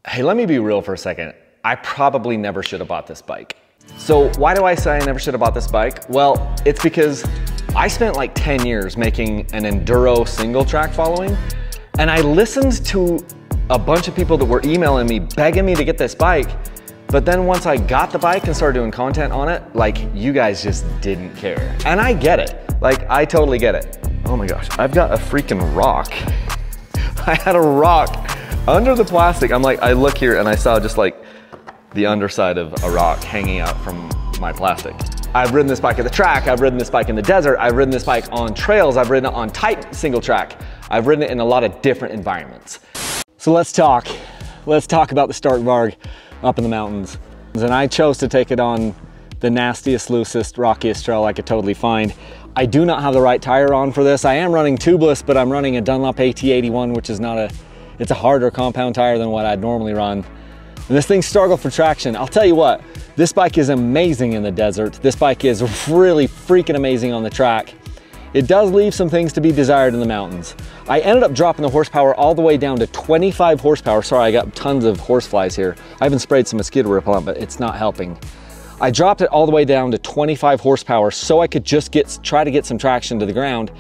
Hey, let me be real for a second. I probably never should have bought this bike. So why do I say I never should have bought this bike? Well, it's because I spent like 10 years making an enduro single track following, and I listened to a bunch of people that were emailing me, begging me to get this bike. But then once I got the bike and started doing content on it, like, you guys just didn't care. And I get it. Like, I totally get it. Oh my gosh, I've got a freaking rock. I had a rock under the plastic. I'm like, I look here and I saw just like the underside of a rock hanging out from my plastic. I've ridden this bike at the track. I've ridden this bike in the desert. I've ridden this bike on trails. I've ridden it on tight single track. I've ridden it in a lot of different environments. So let's talk. Let's talk about the Stark Varg up in the mountains. And I chose to take it on the nastiest, loosest, rockiest trail I could totally find. I do not have the right tire on for this. I am running tubeless, but I'm running a Dunlop AT81, which is it's a harder compound tire than what I'd normally run. And this thing struggled for traction. I'll tell you what, this bike is amazing in the desert. This bike is really freaking amazing on the track. It does leave some things to be desired in the mountains. I ended up dropping the horsepower all the way down to 25 horsepower. Sorry, I got tons of horseflies here. I haven't sprayed some mosquito repellent, but it's not helping. I dropped it all the way down to 25 horsepower so I could just try to get some traction to the ground.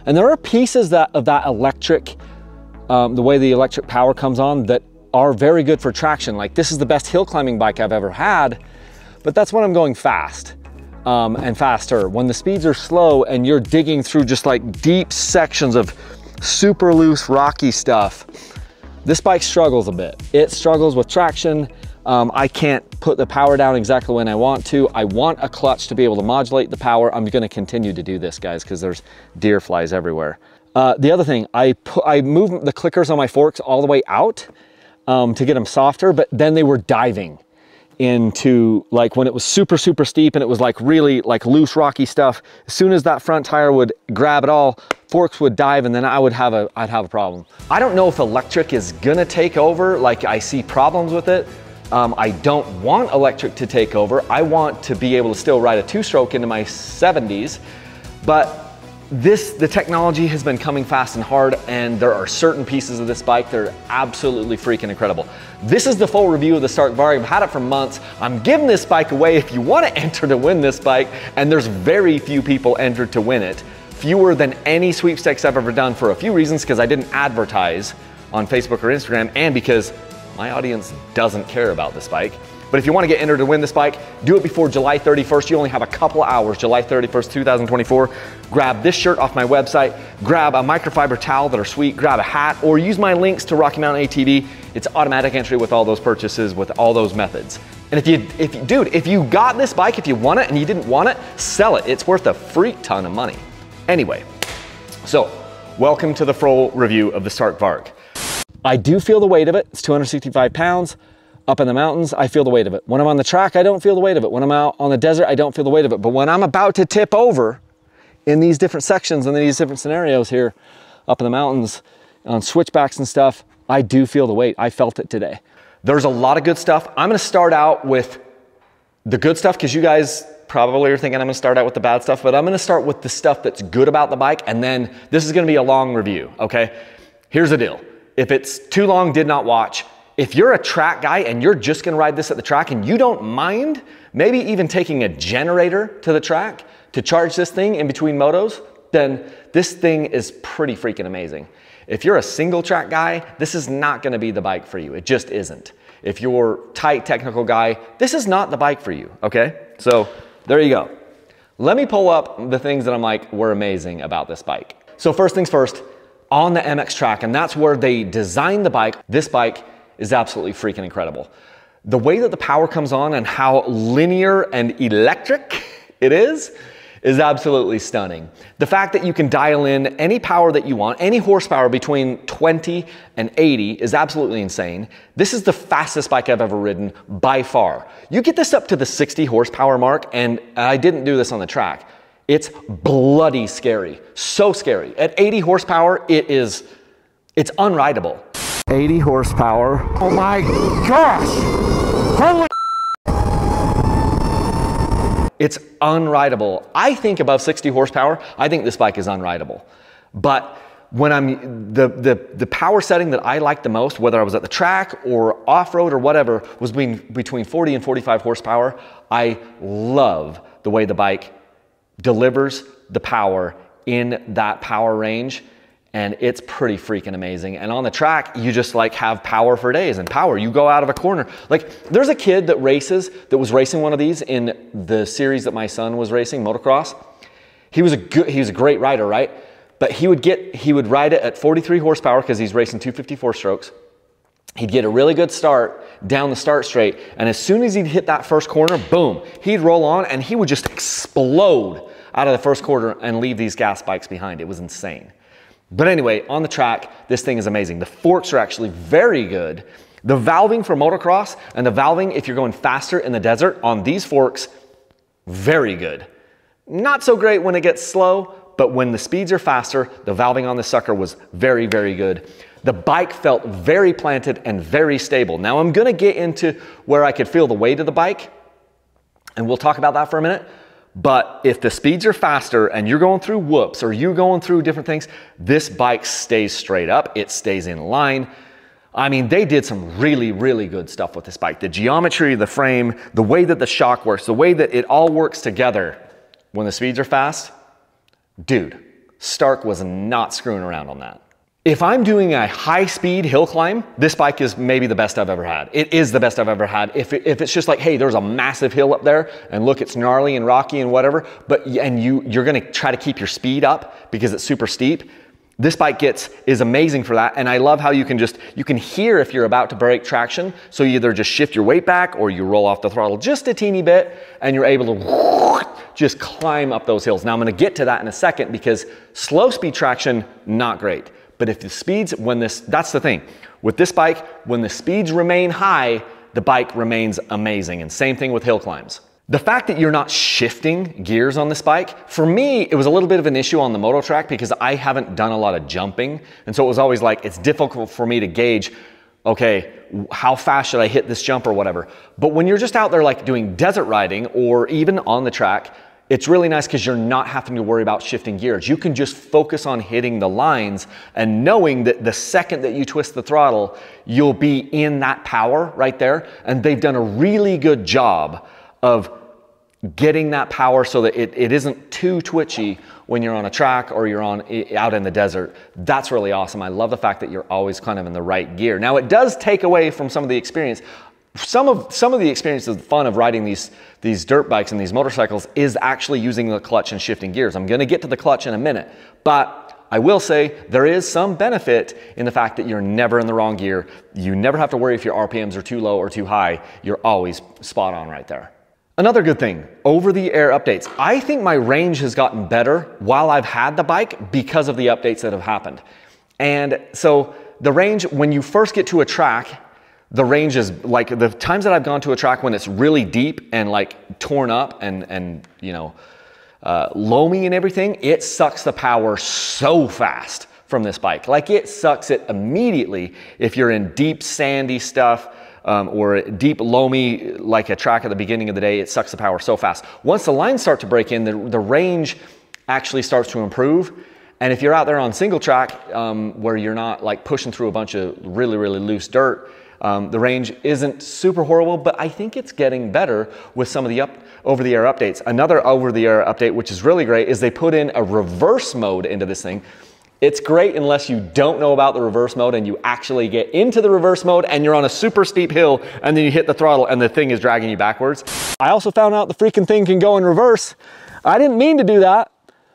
And there are pieces of that electric, the way the electric power comes on, that are very good for traction. Like, this is the best hill climbing bike I've ever had, but that's when I'm going fast and faster. When the speeds are slow and you're digging through just like deep sections of super loose rocky stuff, this bike struggles a bit. It struggles with traction. I can't put the power down exactly when I want to. I want a clutch to be able to modulate the power. I'm gonna continue to do this, guys, because there's deer flies everywhere. The other thing, I moved the clickers on my forks all the way out to get them softer, but then they were diving into, like, when it was super, super steep and it was like really like loose rocky stuff. As soon as that front tire would grab it all, forks would dive, and then I'd have a problem. I don't know if electric is gonna take over. Like, I see problems with it. I don't want electric to take over. I want to be able to still ride a two-stroke into my 70s, but the technology has been coming fast and hard, and there are certain pieces of this bike that are absolutely freaking incredible. This is the full review of the Stark Varg. I've had it for months. I'm giving this bike away if you want to enter to win this bike, and there's very few people entered to win it. Fewer than any sweepstakes I've ever done, for a few reasons, because I didn't advertise on Facebook or Instagram, and because my audience doesn't care about this bike. But if you want to get entered to win this bike, do it before July 31st. You only have a couple hours, July 31st, 2024. Grab this shirt off my website, grab a microfiber towel that are sweet, grab a hat, or use my links to Rocky Mountain ATV. It's automatic entry with all those purchases, with all those methods. And if you got this bike, if you want it and you didn't want it, sell it. It's worth a freak ton of money. Anyway, so welcome to the full review of the Stark Varg. I do feel the weight of it. It's 265 pounds. Up in the mountains, I feel the weight of it. When I'm on the track, I don't feel the weight of it. When I'm out on the desert, I don't feel the weight of it. But when I'm about to tip over in these different sections and these different scenarios here up in the mountains on switchbacks and stuff, I do feel the weight. I felt it today. There's a lot of good stuff. I'm gonna start out with the good stuff, because you guys probably are thinking I'm gonna start out with the bad stuff, but I'm gonna start with the stuff that's good about the bike, and then this is gonna be a long review, okay? Here's the deal. If it's too long, did not watch. If you're a track guy and you're just gonna ride this at the track and you don't mind maybe even taking a generator to the track to charge this thing in between motos, then this thing is pretty freaking amazing. If you're a single track guy, this is not gonna be the bike for you. It just isn't. If you're a tight technical guy, this is not the bike for you, okay? So there you go. Let me pull up the things that I'm like were amazing about this bike. So first things first, on the MX track, and that's where they designed the bike, this bike is absolutely freaking incredible. The way that the power comes on and how linear and electric it is absolutely stunning. The fact that you can dial in any power that you want, any horsepower between 20 and 80 is absolutely insane. This is the fastest bike I've ever ridden by far. You get this up to the 60 horsepower mark, and I didn't do this on the track. It's bloody scary, so scary. At 80 horsepower, it's unrideable. 80 horsepower. Oh my gosh! Holy! It's unrideable. I think above 60 horsepower, I think this bike is unrideable. But when I'm, the power setting that I liked the most, whether I was at the track or off-road or whatever, was between 40 and 45 horsepower. I love the way the bike delivers the power in that power range, and it's pretty freaking amazing. And on the track, you just like have power for days, and power, you go out of a corner. Like there's a kid that was racing one of these in the series that my son was racing, motocross. He was a great rider, right? But he would ride it at 43 horsepower because he's racing 254 strokes. He'd get a really good start down the start straight, and as soon as he'd hit that first corner, boom, he'd roll on and he would just explode out of the first corner and leave these gas bikes behind. It was insane. But anyway, on the track, this thing is amazing. The forks are actually very good. The valving for motocross and the valving if you're going faster in the desert on these forks, very good. Not so great when it gets slow, but when the speeds are faster, the valving on this sucker was very, very good. The bike felt very planted and very stable. Now I'm gonna get into where I could feel the weight of the bike, and we'll talk about that for a minute. But if the speeds are faster and you're going through whoops or you're going through different things, this bike stays straight up, it stays in line. I mean, they did some really, really good stuff with this bike. The geometry, the frame, the way that the shock works, the way that it all works together when the speeds are fast, dude, Stark was not screwing around on that. If I'm doing a high-speed hill climb, this bike is maybe the best I've ever had. It is the best I've ever had. If it's just like, hey, there's a massive hill up there, and look, it's gnarly and rocky and whatever, and you're gonna try to keep your speed up because it's super steep, this bike is amazing for that. And I love how you can hear if you're about to break traction, so you either just shift your weight back or you roll off the throttle just a teeny bit, and you're able to just climb up those hills. Now I'm gonna get to that in a second because slow speed traction, not great. But if the speeds, that's the thing. With this bike, when the speeds remain high, the bike remains amazing. And same thing with hill climbs. The fact that you're not shifting gears on this bike, for me, it was a little bit of an issue on the moto track because I haven't done a lot of jumping. And so it was always like, it's difficult for me to gauge, okay, how fast should I hit this jump or whatever. But when you're just out there like doing desert riding or even on the track, it's really nice because you're not having to worry about shifting gears. You can just focus on hitting the lines and knowing that the second that you twist the throttle, you'll be in that power right there. And they've done a really good job of getting that power so that it isn't too twitchy when you're on a track or you're out in the desert. That's really awesome. I love the fact that you're always kind of in the right gear. Now it does take away from some of the experience. Some of the experience of the fun of riding these dirt bikes and these motorcycles is actually using the clutch and shifting gears. I'm gonna get to the clutch in a minute, but I will say there is some benefit in the fact that you're never in the wrong gear. You never have to worry if your RPMs are too low or too high. You're always spot on right there. Another good thing, over-the-air updates. I think my range has gotten better while I've had the bike because of the updates that have happened. And so the range, when you first get to a track, the range is like the times that I've gone to a track when it's really deep and like torn up and you know, loamy and everything, it sucks the power so fast from this bike. Like it sucks it immediately if you're in deep sandy stuff or deep loamy, like a track at the beginning of the day, it sucks the power so fast. Once the lines start to break in, the range actually starts to improve. And if you're out there on single track where you're not like pushing through a bunch of really, really loose dirt, the range isn't super horrible, but I think it's getting better with some of the over-the-air updates. Another over-the-air update, which is really great, is they put in a reverse mode into this thing. It's great unless you don't know about the reverse mode and you actually get into the reverse mode and you're on a super steep hill and then you hit the throttle and the thing is dragging you backwards. I also found out the freaking thing can go in reverse. I didn't mean to do that.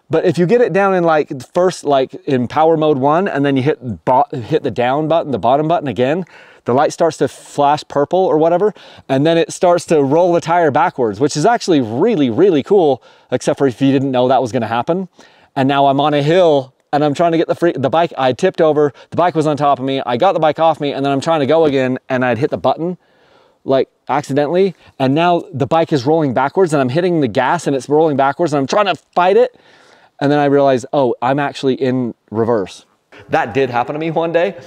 But if you get it down in like first, like in power mode 1, and then you hit the down button, the bottom button again, the light starts to flash purple or whatever, and then it starts to roll the tire backwards, which is actually really, really cool, except for if you didn't know that was gonna happen. And now I'm on a hill and I'm trying to get the bike, I tipped over, the bike was on top of me, I got the bike off me, and then I'm trying to go again, and I'd hit the button, like accidentally, and now the bike is rolling backwards, and I'm hitting the gas, and it's rolling backwards, and I'm trying to fight it, and then I realized, oh, I'm actually in reverse. That did happen to me one day,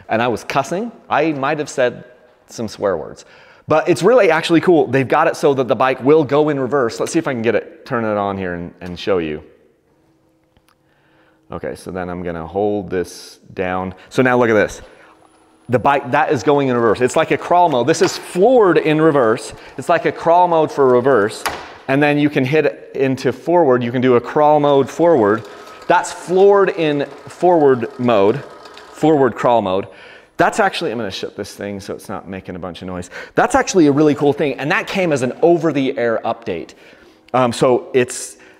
and I was cussing. I might have said some swear words, but it's really actually cool. They've got it so that the bike will go in reverse. Let's see if I can turn it on here and show you. Okay, so then I'm gonna hold this down. So now look at this. The bike, that is going in reverse. It's like a crawl mode. This is floored in reverse. It's like a crawl mode for reverse. And then you can hit it into forward. You can do a crawl mode forward. That's floored in forward mode, forward crawl mode. That's actually, I'm gonna shut this thing so it's not making a bunch of noise. That's actually a really cool thing. And that came as an over-the-air update.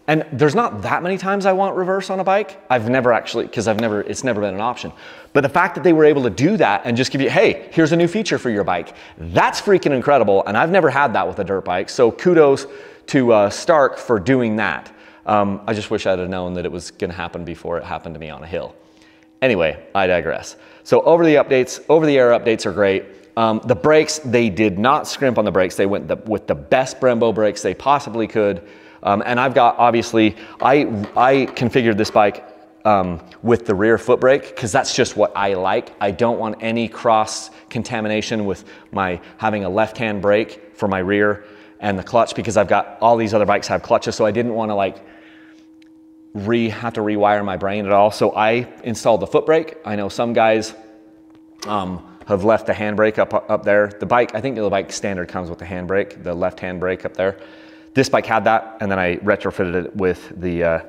And there's not that many times I want reverse on a bike. I've never actually, because it's never been an option. But the fact that they were able to do that and just give you, hey, here's a new feature for your bike, that's freaking incredible. And I've never had that with a dirt bike. So kudos to Stark for doing that. I just wish I'd have known that it was gonna happen before it happened to me on a hill. Anyway, I digress. So over-the-air updates are great. The brakes, they did not scrimp on the brakes. They went with the best Brembo brakes they possibly could. And I've got, obviously, I configured this bike with the rear foot brake because that's just what I like. I don't want any cross contamination with my having a left-hand brake for my rear and the clutch, because I've got all these other bikes have clutches, so I didn't want to like have to rewire my brain at all. So I installed the foot brake. I know some guys have left the handbrake up there. The bike, I think the bike standard comes with the handbrake, the left-hand brake up there. This bike had that, and then I retrofitted it with the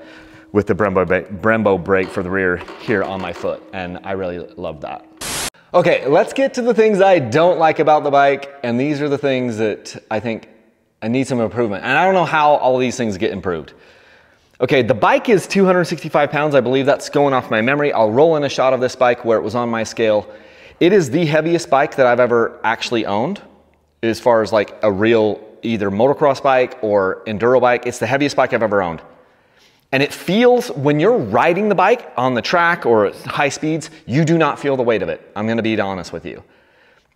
Brembo brake for the rear here on my foot, and I really loved that. Okay, let's get to the things I don't like about the bike, and these are the things that I think I need some improvement, and I don't know how all of these things get improved. Okay, the bike is 265 pounds, I believe that's going off my memory. I'll roll in a shot of this bike where it was on my scale. It is the heaviest bike that I've ever actually owned, as far as like a real either motocross bike or enduro bike. It's the heaviest bike I've ever owned. And it feels, when you're riding the bike on the track or at high speeds, you do not feel the weight of it. I'm gonna be honest with you.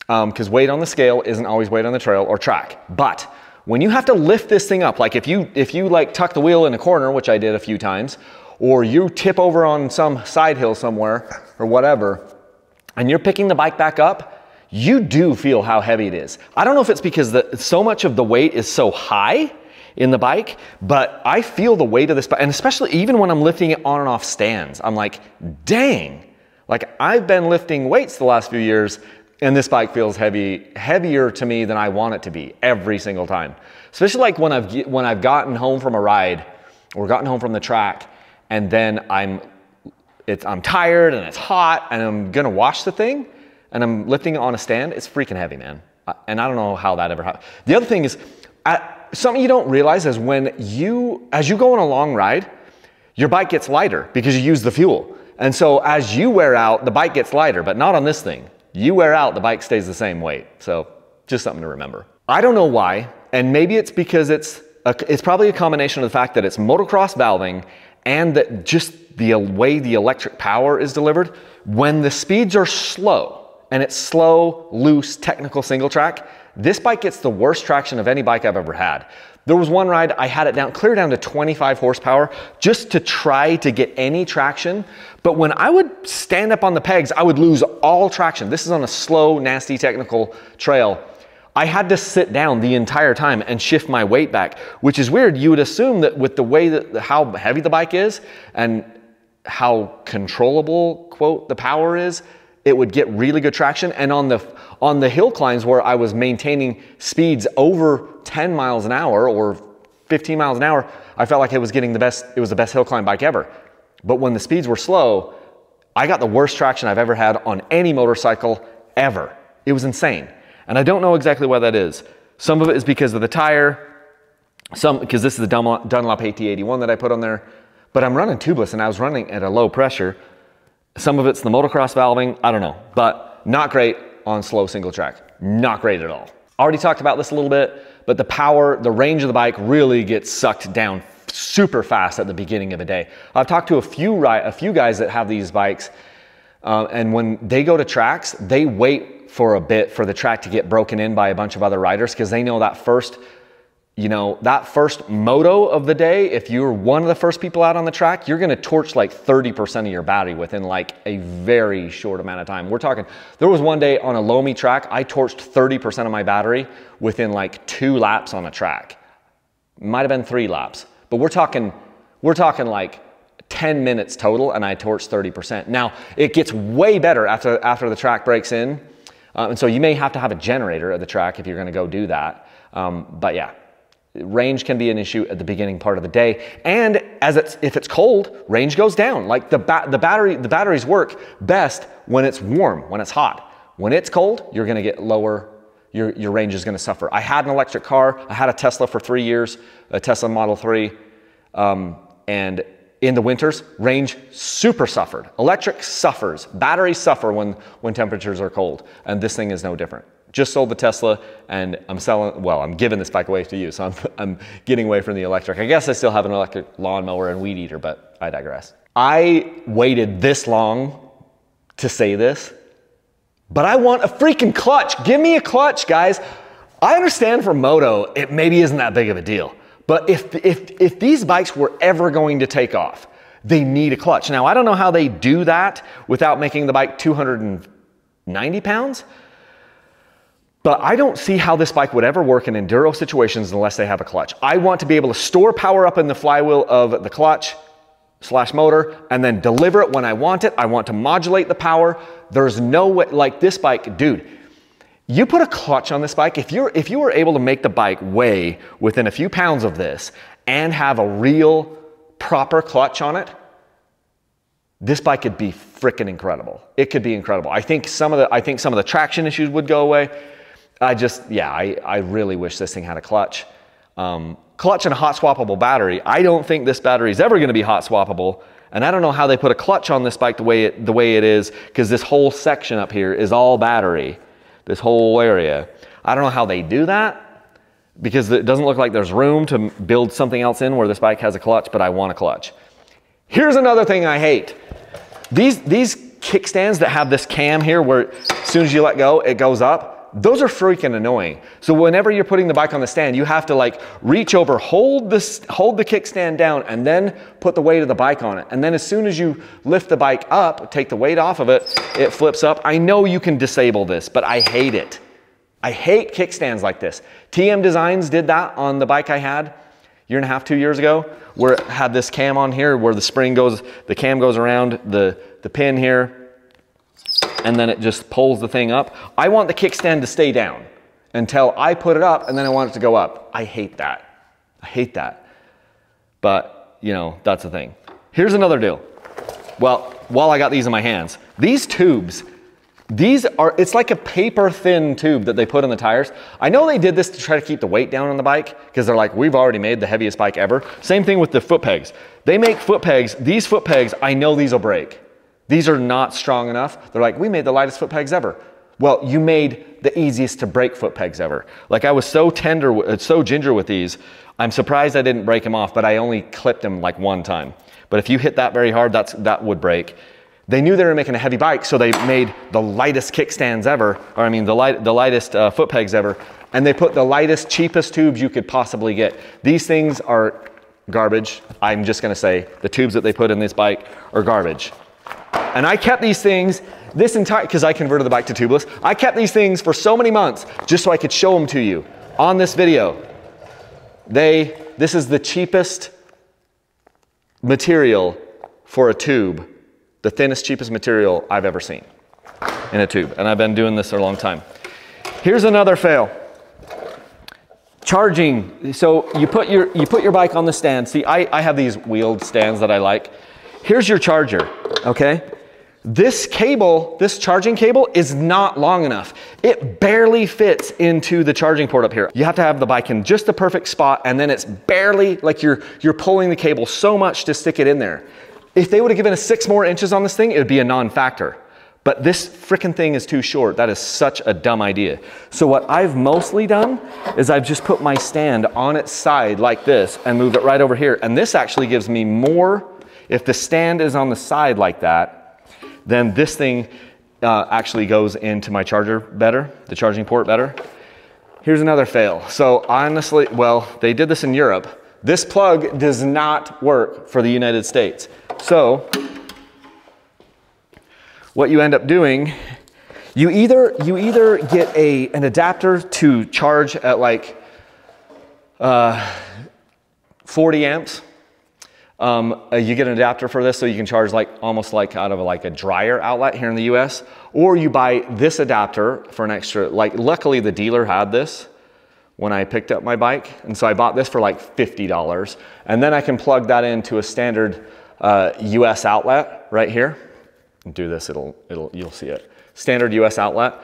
Because weight on the scale isn't always weight on the trail or track. But when you have to lift this thing up, like if you like tuck the wheel in a corner, which I did a few times, or you tip over on some side hill somewhere or whatever, and you're picking the bike back up, you do feel how heavy it is. I don't know if it's because so much of the weight is so high in the bike, but I feel the weight of this bike, and especially even when I'm lifting it on and off stands, I'm like, dang. Like I've been lifting weights the last few years, and this bike feels heavier to me than I want it to be every single time. Especially like when I've gotten home from a ride or gotten home from the track, and then I'm tired and it's hot, and I'm gonna wash the thing, and I'm lifting it on a stand. It's freaking heavy, man. And I don't know how that ever happened. The other thing is, something you don't realize is as you go on a long ride, your bike gets lighter because you use the fuel. And so as you wear out, the bike gets lighter, but not on this thing. You wear out, the bike stays the same weight. So just something to remember. I don't know why, and maybe it's because it's probably a combination of the fact that it's motocross valving and that just the way the electric power is delivered. When the speeds are slow, and it's slow, loose, technical single track, this bike gets the worst traction of any bike I've ever had. There was one ride, I had it clear down to 25 horsepower just to try to get any traction. But when I would stand up on the pegs, I would lose all traction. This is on a slow, nasty, technical trail. I had to sit down the entire time and shift my weight back, which is weird. You would assume that with the way how heavy the bike is and how controllable, quote, the power is, it would get really good traction. And on the hill climbs where I was maintaining speeds over 10 miles an hour or 15 miles an hour, I felt like it was the best hill climb bike ever. But when the speeds were slow, I got the worst traction I've ever had on any motorcycle ever. It was insane. And I don't know exactly why that is. Some of it is because of the tire, because this is the Dunlop AT81 that I put on there, but I'm running tubeless and I was running at a low pressure. Some of it's the motocross valving, I don't know, but not great on slow single track. Not great at all. Already talked about this a little bit, but the range of the bike really gets sucked down super fast at the beginning of the day. I've talked to a few guys that have these bikes, and when they go to tracks, they wait for a bit for the track to get broken in by a bunch of other riders, because they know that first moto of the day, if you're one of the first people out on the track, you're gonna torch like 30% of your battery within like a very short amount of time. We're talking, there was one day on a loamy track, I torched 30% of my battery within like 2 laps on a track. Might have been 3 laps, but we're talking like 10 minutes total, and I torched 30%. Now, it gets way better after the track breaks in. And so you may have to have a generator at the track if you're gonna go do that. But yeah, range can be an issue at the beginning part of the day. And if it's cold, range goes down. Like the batteries work best when it's warm, when it's hot. When it's cold, you're gonna get lower, your range is gonna suffer. I had an electric car. I had a Tesla for 3 years, a Tesla Model 3. And in the winters, range super suffered. Electric suffers, batteries suffer when temperatures are cold. And this thing is no different. Just sold the Tesla and I'm giving this bike away to you. So I'm getting away from the electric. I guess I still have an electric lawnmower and weed eater, but I digress. I waited this long to say this, but I want a freaking clutch. Give me a clutch, guys. I understand for moto, it maybe isn't that big of a deal. But if these bikes were ever going to take off, they need a clutch. Now, I don't know how they do that without making the bike 290 pounds, but I don't see how this bike would ever work in enduro situations unless they have a clutch. I want to be able to store power up in the flywheel of the clutch / motor and then deliver it when I want it. I want to modulate the power. There's no way, like this bike, dude, you put a clutch on this bike, if you were able to make the bike weigh within a few pounds of this and have a real proper clutch on it, this bike could be freaking incredible. It could be incredible. I think some of the traction issues would go away. I really wish this thing had a clutch. Clutch and a hot swappable battery. I don't think this battery is ever gonna be hot swappable. And I don't know how they put a clutch on this bike the way it is, because this whole section up here is all battery. This whole area. I don't know how they do that because it doesn't look like there's room to build something else in where this bike has a clutch, but I want a clutch. Here's another thing I hate. These kickstands that have this cam here where as soon as you let go, it goes up. Those are freaking annoying. So whenever you're putting the bike on the stand, you have to like reach over, hold the kickstand down, and then put the weight of the bike on it. And then as soon as you lift the bike up, take the weight off of it, it flips up. I know you can disable this, but I hate it. I hate kickstands like this. TM Designs did that on the bike I had 1.5 to 2 years ago, where it had this cam on here where the cam goes around the pin here, and then it just pulls the thing up. I want the kickstand to stay down until I put it up, and then I want it to go up. I hate that. I hate that. But, you know, that's the thing. Here's another deal. Well, while I got these in my hands, these tubes, it's like a paper thin tube that they put in the tires. I know they did this to try to keep the weight down on the bike because they're like, we've already made the heaviest bike ever. Same thing with the foot pegs. They make foot pegs. These foot pegs, I know these will break. These are not strong enough. They're like, we made the lightest foot pegs ever. Well, you made the easiest to break foot pegs ever. Like I was so ginger with these, I'm surprised I didn't break them off, but I only clipped them like one time. But if you hit that very hard, that would break. They knew they were making a heavy bike, so they made the lightest kickstands ever, or I mean the lightest foot pegs ever, and they put the lightest, cheapest tubes you could possibly get. These things are garbage. I'm just gonna say the tubes that they put in this bike are garbage. And I kept these things because I converted the bike to tubeless. I kept these things for so many months just so I could show them to you on this video. This is the cheapest material for a tube, the thinnest, cheapest material I've ever seen in a tube. And I've been doing this for a long time. Here's another fail. Charging. So you put your bike on the stand. See, I have these wheeled stands that I like. Here's your charger, okay? This cable, this charging cable is not long enough. It barely fits into the charging port up here. You have to have the bike in just the perfect spot, and then it's barely, like you're pulling the cable so much to stick it in there. If they would have given us 6 more inches on this thing, it would be a non-factor. But this frickin' thing is too short. That is such a dumb idea. So what I've mostly done is I've just put my stand on its side like this and moved it right over here. And this actually gives me more. If the stand is on the side like that, then this thing actually goes into my charger better, the charging port better. Here's another fail. So honestly, well, they did this in Europe. This plug does not work for the United States. So what you end up doing, you either get an adapter to charge at like 40 amps, You get an adapter for this so you can charge like almost like out of like a dryer outlet here in the US, or you buy this adapter for an extra, like luckily the dealer had this when I picked up my bike. And so I bought this for like $50. And then I can plug that into a standard US outlet right here. Do this, you'll see it. Standard US outlet.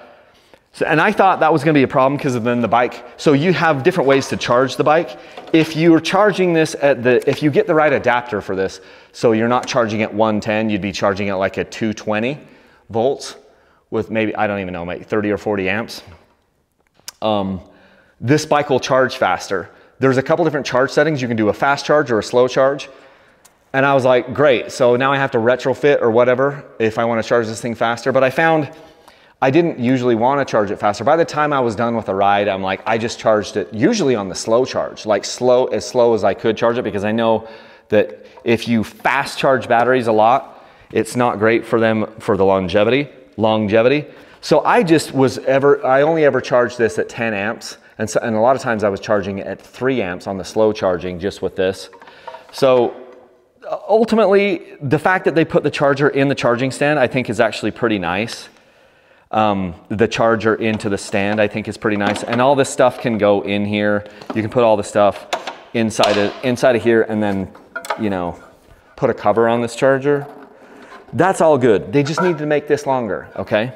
So, and I thought that was gonna be a problem because then the bike, so you have different ways to charge the bike. If you're charging this if you get the right adapter for this, so you're not charging at 110, you'd be charging at like a 220 volts with maybe, I don't even know, maybe 30 or 40 amps. This bike will charge faster. There's a couple different charge settings. You can do a fast charge or a slow charge. And I was like, great, so now I have to retrofit or whatever if I wanna charge this thing faster. But I found I didn't usually wanna charge it faster. By the time I was done with the ride, I'm like, I just charged it usually on the slow charge, like as slow as I could charge it, because I know that if you fast charge batteries a lot, it's not great for them for the longevity. So I only ever charged this at 10 amps. And a lot of times I was charging it at 3 amps on the slow charging just with this. So ultimately, the fact that they put the charger in the charging stand, I think is actually pretty nice. The charger into the stand, I think is pretty nice. And all this stuff can go in here. You can put all the stuff inside of here and then, you know, put a cover on this charger. That's all good. They just need to make this longer, okay?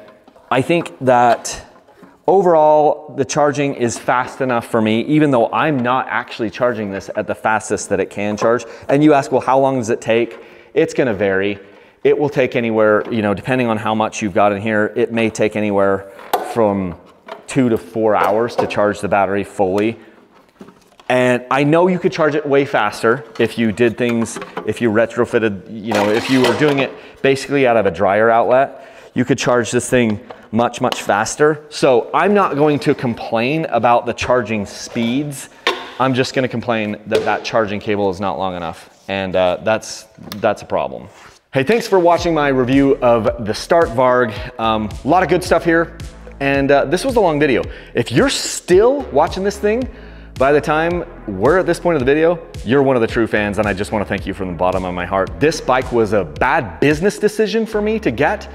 I think that overall, the charging is fast enough for me, even though I'm not actually charging this at the fastest that it can charge. And you ask, well, how long does it take? It's gonna vary. It will take anywhere, you know, depending on how much you've got in here, it may take anywhere from 2 to 4 hours to charge the battery fully. And I know you could charge it way faster if you did things, if you retrofitted, you know, if you were doing it basically out of a dryer outlet, you could charge this thing much, much faster. So I'm not going to complain about the charging speeds. I'm just gonna complain that that charging cable is not long enough. And that's a problem. Hey, thanks for watching my review of the Stark Varg. A lot of good stuff here. And this was a long video. If you're still watching this thing, by the time we're at this point of the video, you're one of the true fans, and I just wanna thank you from the bottom of my heart. This bike was a bad business decision for me to get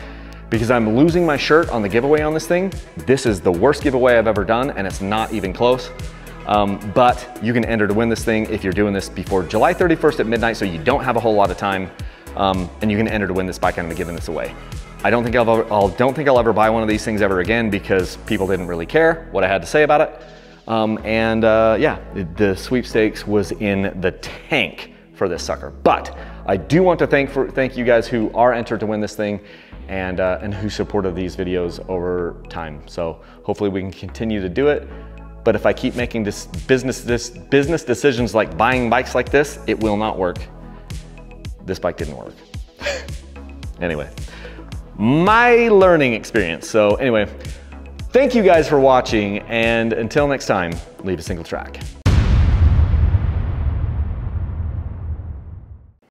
because I'm losing my shirt on the giveaway on this thing. This is the worst giveaway I've ever done, and it's not even close. But you can enter to win this thing if you're doing this before July 31st at midnight, so you don't have a whole lot of time. And you can enter to win this bike. I'm gonna be giving this away. I don't think I'll ever buy one of these things ever again because people didn't really care what I had to say about it. Yeah, the sweepstakes was in the tank for this sucker. But I do want to thank you guys who are entered to win this thing and who supported these videos over time. So hopefully we can continue to do it. But if I keep making business decisions like buying bikes like this, it will not work. This bike didn't work. Anyway, my learning experience. So anyway, thank you guys for watching, and until next time, leave a single track.